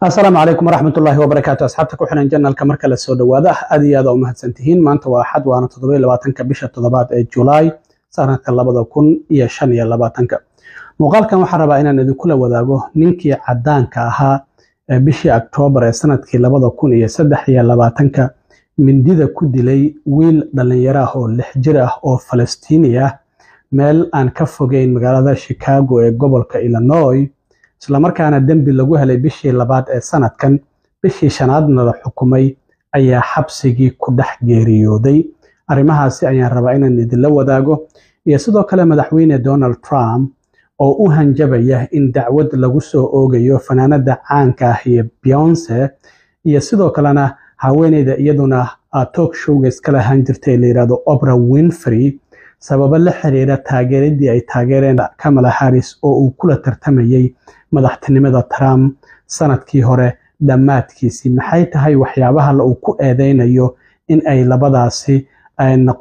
السلام عليكم ورحمة الله وبركاته. أصحابتك وحنا نجنا الكمركة للسودة واضح أدي هذا ومهد سنتهين ما أنت واحد وأنا تضبي لباتنك بشة تضبات جولاي سنة اللبضة كون يشان يلباتنك مقال كان وحربا إن ندي كل وذاقه نينكي عدانك أها بشي أكتوبر سنة كي لبضة كون يسدح يلباتنك من ديدا كودلي ويل دلنيراه لحجره أو فلسطينية ميل أن كفوجين مقالة شيكاغو قبلك إلى نوي isla markaana dambi lagu helay bishii labaad ee sanadkan bishii shanaadna la xukumay ayaa xabsigii ku dhex geeriyooday arrimahaasi ayaan rabaa inaan idinla wadaago iyo sidoo kale madaxweyne Donald Trump oo u hanjabaya in dacwad lagu soo oogayo fanaanada caanka ah ee Beyoncé iyo sidoo kalena haweeneyda iyaduna talk show iskala hanjirtay la yiraahdo Oprah Winfrey sababa la xiriira taageeradii ay taageereen Kamala Harris oo uu kula tartamayay madaxtinimada Trump sanadkii hore dhamaadkiisii maxay tahay waxyaabaha la uu ku eedeynayo in ay labadaasi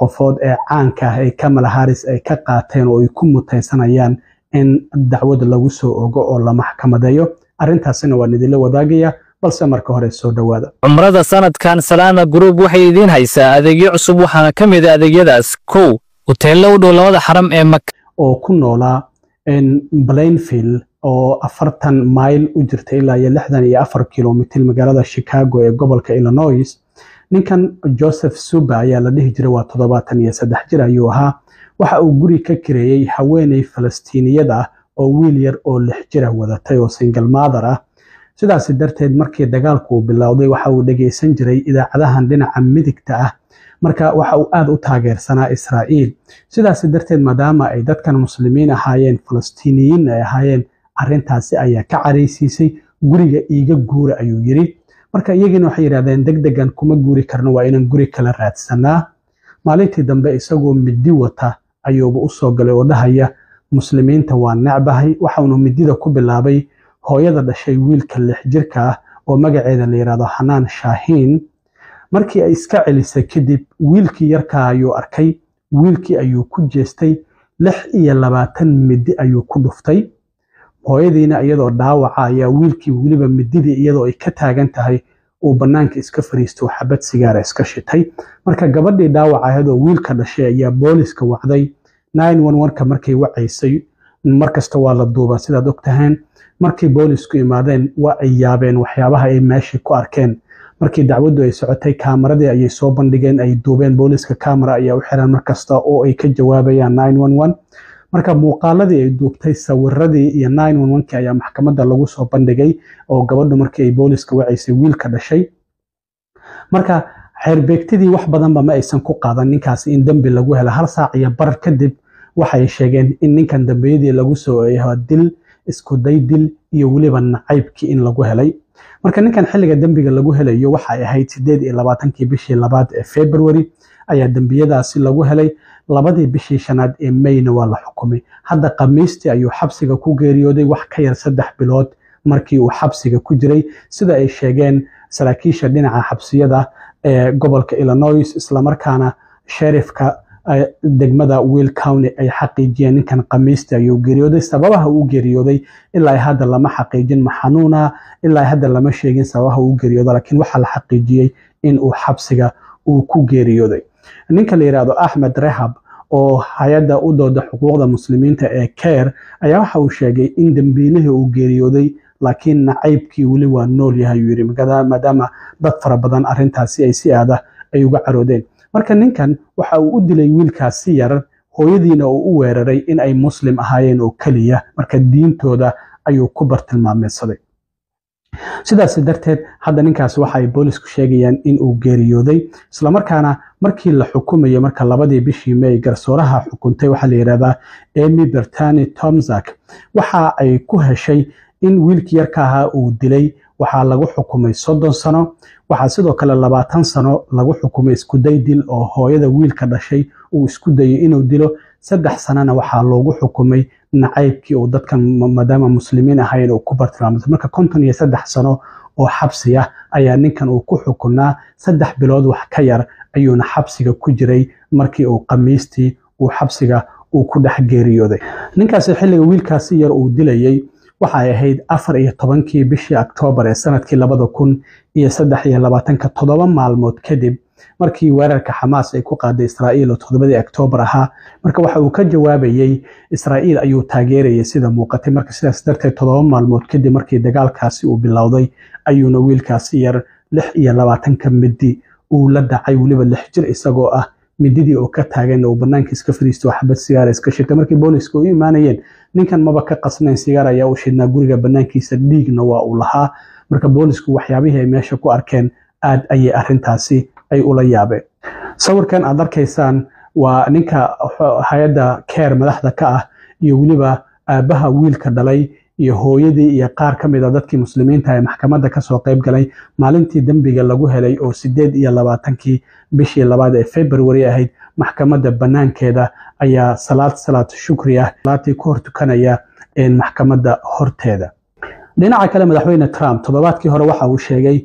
qofood ee caanka ah ee Kamala Harris ay ka qaateen oo ay ku mutaysanayaan in dacwad lagu soo oogo oo la maxkamadeeyo arrintaasina waa idinla wadaagaya balse marka hore soo dhawaada umrada sanadkan Salama Group waxay idin haysaa adeegyo cusub waxaana kamid ah adeegyadaas hoteello u dhow labada xaram ee Makka oo ku noolaa Plainfield oo 40 mayl u jirtay ilaa 64 kiiloomitir magaalada Chicago ee gobolka Illinois ninkan Joseph Suba ayaa la dhihi jiray waa 73 jir ayuu ahaa waxa uu guri ka kireeyay haweeney Falastiiniyad ah oo wiil yar oo 6 jir ah wadatay oo single mother ah sidaas darteed markii dagaalku bilowday waxa uu dhageysan jiray idaacadahan dhinaca midigta ah marka waxa uu aad u taageersanaa Israa'iil sidaas darteed maadaama ay dadkan muslimiin ahaayeen Falastiiniyiin ay ahaayeen arrintaasi ayaa ka careysiisay guriga iiga guura ayuu yiri marka iyagina waxay yiraahdeen degdegan kuma guuri karno waa inaan guri kala raadsanaa maalintii dambe isagoo midi wata ayuu u soo galay oo dhahaya muslimiinta waa nacbahay waxa uu midida ku bilaabay hooyada dhashay wiilka 6 jirka ah oo magaceeda la yiraahdo Hanaan Shaahin markii ay iska celisay kadib wiilkii yarka ayuu arkay wiilkii ayuu ku jeestay 26 midi ayuu ku dhuftay hooyadiina iyadoo dhaawaca ayaa wiilkii waliba mididii iyadoo ay ka taagan tahay uu banaanka iska fariisto xabad sigaar iska shitay marka gabadhii dhaawaca ahayd oo wiilka dhashay ayaa booliska wacday 911 ka markay wacaysay markasta waa la duubaa sidaad ogtahay markii boolisku imaadeen waa ay yaabeen waxyaabaha ay meeshii ku arkeen markii dacwadu ay socotay kaameradii ayay soo bandhigeen ay duubeen booliska kaamera ayaa u xiran markasta oo ay ka jawaabayaan 911 marka muuqaaladii ay duubtay sawiradii iyo 911 ayaa maxkamadda lagu soo bandhigay oo gabadhu markii ay booliska wacaysay wiilka dhashay marka xeerbeegtidii wax badanba ma aysan ku qaadan ninkaasi in dambi lagu helo hal saac iyo bar kadib waxay sheegeen in ninkan dambiyadii lagu soo eeyo dil isku day dil iyo waliba nacaybkii in lagu helay marka ninkan xilliga dambiga lagu helayo waxa ay ahayd 28 bishii labaad ee February ayaa dambiyadaasi lagu helay labadii bishii shanaad ee Mayna waa la xukumay hadda Khamiistii ayuu xabsiga ku geeriyooday wax ka yar 3 bilood markii uu xabsiga ku jiray sida ay sheegeen saraakiisha dhinaca xabsiyada ee gobolka Illinois isla markaana sheriffka degmada Will County ay xaqiijiyeen ninkan Khamiistii ayuu geeriyooday sababaha uu geeriyooday ilaa hadda lama xaqiijin ma xanuuna ilaa hadda lama sheegin sababaha uu geeriyooday laakiin waxa la xaqiijiyay in uu xabsiga uu ku geeriyooday ninka la yiraahdo Ahmed Rehab oo hay'adda u dooda xuquuqda muslimiinta ee CARE ayaa waxa uu sheegay in dambiilihii uu geeriyooday laakiin nacaybkii wali waa nool yahay yiri maadaama dad fara badan arrintaasi ay si aad ah ay uga caroodeen marka ninkan waxa uu u dilay wiilkaasi yar hooyadiina uu u weeraray in ay muslim ahaayeen oo kaliya marka diintooda ayuu ku bartilmaameedsaday sidaas darteed hadda ninkaas waxa ay boolisku sheegayaan in uu geeriyooday isla markaana markii la xukumayo marka labadii bishii May garsooraha xukuntay waxa la yiraahdaa Amy Bertani Tomzak waxa ay ku heshay in wiilkii yarka ahaa uu dilay waxa lagu xukumay 30 sano waxa sidoo kale 20 sano lagu xukumay isku day dil oo hooyada wiilka dhashay uu isku dayay inuu dilo 3 sanana waxa loogu xukumay nacaybkii oo dadkan maadaama muslimiin ahaayeen oo ku bartilmaameedsan marka 53 sano oo xabsi ah ayaa ninkan uu ku xukunaa 3 bilood wax ka yar ayuuna xabsiga ku jiray markii uu Khamiistii uu xabsiga uu ku dhex geeriyooday ninkaas xilliga wiilkaasi yar uu dilayay waxay ahayd 14 bishii Oktoobar ee sanadkii 2023 7 maalmood kadib markii weerarka Xamaas ay ku qaaday Israa'iil oo 7 Oktoobar ahaa. marka waxa uu ka jawaabayay Israa'iil ayuu taageerayay sida muuqatay. marka sidaas darteed 7 maalmood kadib markii dagaalkaasi uu bilowday ayuuna wiilkaasi yar 26 midi uu la dhacay, waliba 6 jir isagoo ah mididii oo ka taagan oo banaanka iska fariisto xabad sigaar iska shitay. markii booliisku u imaanayeen ninkan maba ka qasnayn sigaar ayaa u shidnaa guriga banaankiisa, dhiigna waa uu lahaa. marka boolisku waxyaabihii ay meesha ku arkeen aad ayay arrintaasi ay ula yaabeen. sawirkan aad arkaysaan waa ninka hay'adda CARE madaxda ka ah iyo waliba aabaha wiilka dhalay iyo hooyadii iyo qaar ka mid ah dadkii muslimiinta ee maxkamadda ka soo qayb galay maalintii dambiga lagu helay oo 28 bishii 2 ee February ahayd. maxkamadda banaankeeda ayaa salaad shukri ah salaatii ku hor tukanaya maxkamadda horteeda. dhinaca kale madaxweyne Trump toddobaadkii hore waxa uu sheegay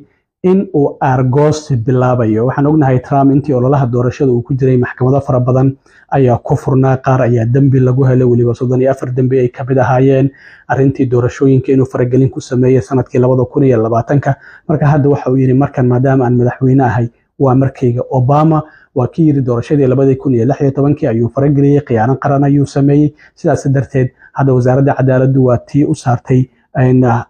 in uu argoosi bilaabayo. waxaan ognahay Trump intii ololaha doorashada uu ku jiray maxkamado fara badan ayaa ku furnaa, qaar ayaa dambi lagu helay, waliba 34 dambi ay ka mid ahaayeen arrintii doorashooyinka inuu faragelin ku sameeyay sanadkii 2020. marka hadda waxa uu yiri markan maadaama aan madaxweyne ahay waa markayga. Obama waa kii yiri doorashadii 2016 ayuu farageliyay, khiyaano qaran ayuu sameeyay. sidaas darteed hadda wasaaradda cadaaladdu waa tii u saartay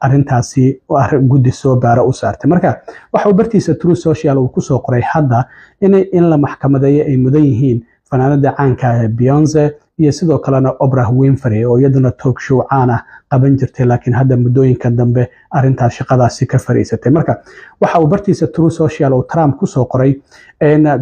arrintaasi guddi soo baara u saartay. marka waxa uu bartiisa True Social uu ku soo qoray hadda in la maxkamadeeyo ay mudan yihiin fanaanada caanka ah Beyoncé iyo sidoo kalena Oprah Winfrey oo iyaduna talk show caan ah qaban jirtay, laakiin hadda muddooyinka dambe arrintaas shaqadaasi ka fariisatay. marka waxa uu bartiisa True Social oo Trump ku soo qoray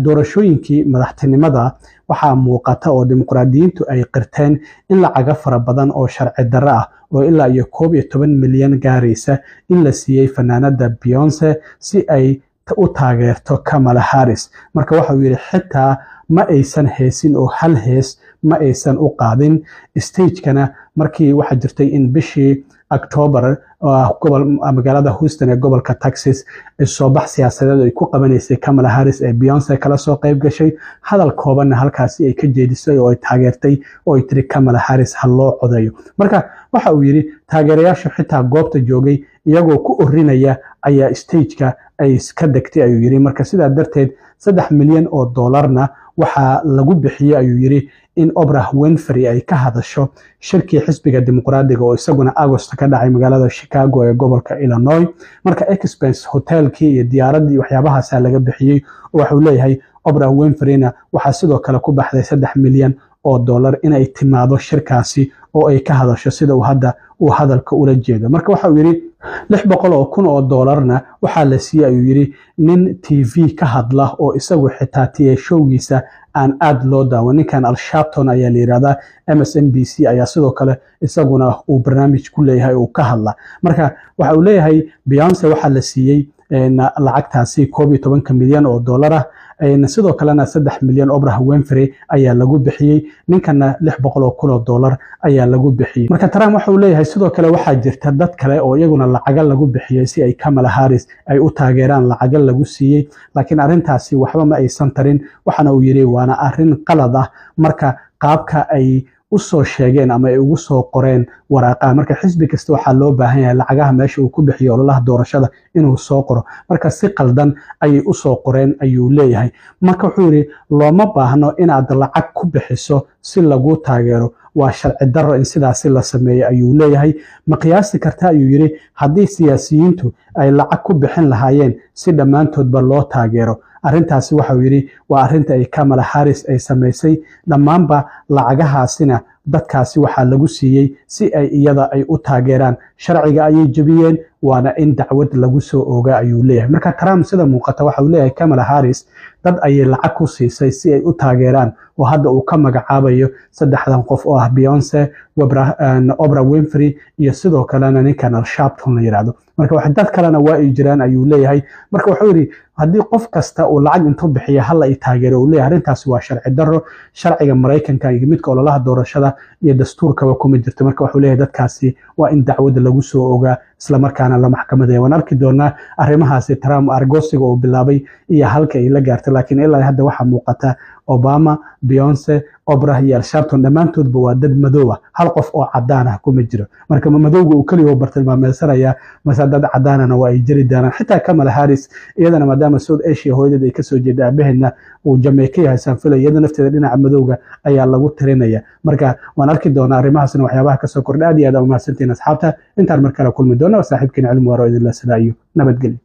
doorashooyinkii madaxtinimada waxaa muuqata oo dimuqraadiyiintu ay qirteen in lacaga fara badan oo sharci darro ah oo ilaa iyo 11 milyan gaaraysa in la siiyey fanaanada Beyoncé si ay u taageerto Kamala Harris. marka waxa uu yiri xitaa ma aysan heesin oo hal hees ma aysan u qaadin stagekana. markii waxa jirtay in bishii October magaalada Houston ee gobolka Texas soo bax siyaasadeed ay ku qabanaysay Kamala Harris ee Beyoncé kala soo qayb gashay. hadal kooban halkaasi ay ka jeedisay oo ay taageertay oo ay tiri Kamala Harris ha loo codeeyo. marka waxa uu yiri taageerayaashu xitaa goobta joogay iyagoo ku orinaya ayaa stageka ay iska degtay ayuu yiri. marka sidaa darteed $3 milyan waxaa lagu bixiyay ayuu yiri in Oprah Winfrey ay ka hadasho shirkii xisbiga dimuqraadiga oo isaguna August ka dhacay magaalada Chicago ee gobolka Illinois. marka expense hotelkii iyo diyaaradii waxyaabahaas laga bixiyay. waxa uu leeyahay Oprah Winfreyna waxaa sidoo kkale ku baxday $3 milyan inay timaado shirkaasi oo ay ka hadasho sida uu hadda uu hadalka ula jeedo. marka waxa uu yiri $600,000 waxaa la siiyay ayuu yiri nin TV ka hadla oo isagu xitaa tii showgiisa aan aad loo daawan. ninkan Al Sharpton ayaa la yiraahdaa. MSNBC ayaa sidoo kale isaguna uu barnaamij ku leeyahay oo ka hadla. marka waxa uu leeyahay Beyoncé waxaa la siiyay lacagtaasi $11 milyan sidoo kalena $3 milyan Oprah Winfrey ayaa lagu bixiyay. ninkana $600,000 ayaa lagu bixiyay. marka Trump waxa uu leeyahay sidoo kale waxaa jirta dad kale oo iyaguna lacaga lagu bixiyay si ay Kamala Harris ay u taageeraan, lacaga lagu siiyay, laakiin arrintaasi waxba ma aysan tarin. waxana uu yiri waana arrin qalad ah marka qaabka ay u soo sheegeen ama ay ugu soo qoreen waraqaha. marka xisbi kasta waxaa loo baahan yahay lacagaha meesha uu ku bixiyo ololaha doorashada inuu soo qoro. marka si qaldan ayay u soo qoreen ayuu leeyahay. marka wuxuu yiri looma baahno inaad lacag ku bixiso si lagu taageero, waa sharci darro in sidaasi la sameeyo ayuu leeyahay. ma qiyaasi kartaa ayuu yiri haddii siyaasiyiintu ay lacag ku bixin lahaayeen si dhammaantoodba loo taageero. arrintaasi waxa uu yiri waa arrinta ay Kamala Harris ay sameysay. dhammaanba lacagahaasina dadkaasi waxaa lagu siiyey si ay iyada ay u taageeraan. sharciga ayay jabiyeen, waana in dacwad lagu soo oogaa ayuu leeyahay. marka Trump sida muuqata waxa uu leeyahay Kamala Harris dad ayay lacag ku siisay si ay u taageeraan oo hadda uu ka magacaabayo 3 qof oo ah Beyoncé, Oprah Winfrey iyo sidoo kalena ninkan Al Sharpton la yiraahdo. marka wax dad kalena waa ay jiraan ayuu leeyahay. marka wuxuu yiri haddii qof kasta uu lacag intuu bixiyo hal ay taageero uu leeyahay arrintaasi waa sharci darro. sharciga Mareykanka iyo midka ololaha doorashada iyo dastuurkaba kuma jirto. marka wuxuu leeyahay dadkaasi waa in dacwad lagu soo oogaa isla markaana la maxkamadeeyo. waan arki doonaa arrimahaasi Trump argosiga uu bilaabay iyo halka ay la gaartay, laakiin ilaa hadda waxaa muuqata Obama, Beyoncé, Oprah iyo Al-Sharpton dhammaantoodba waa dad madow ah hal qof oo cadaan ah kuma jiro marka madowga uu kaliya bartilmaameedsanaya mase dad cadaanana waa ay jiri doonaan xitaa Kamala Harris iyadana maadaama South Asia hooyadeed ay kasoo jeedaa abaheedna uu Jamaica yahay sanfilay iyada nafteeda dhinaca madowga ayaa lagu tirinaya marka waan arki doonaa arrimahaasna waxyaabaha ka soo kordha aad iyo aad u mahadsantiin asxaabta intaan mar kale kulmi doona saaxiibkiina cilmi waro idin la salaayo nabadgelyo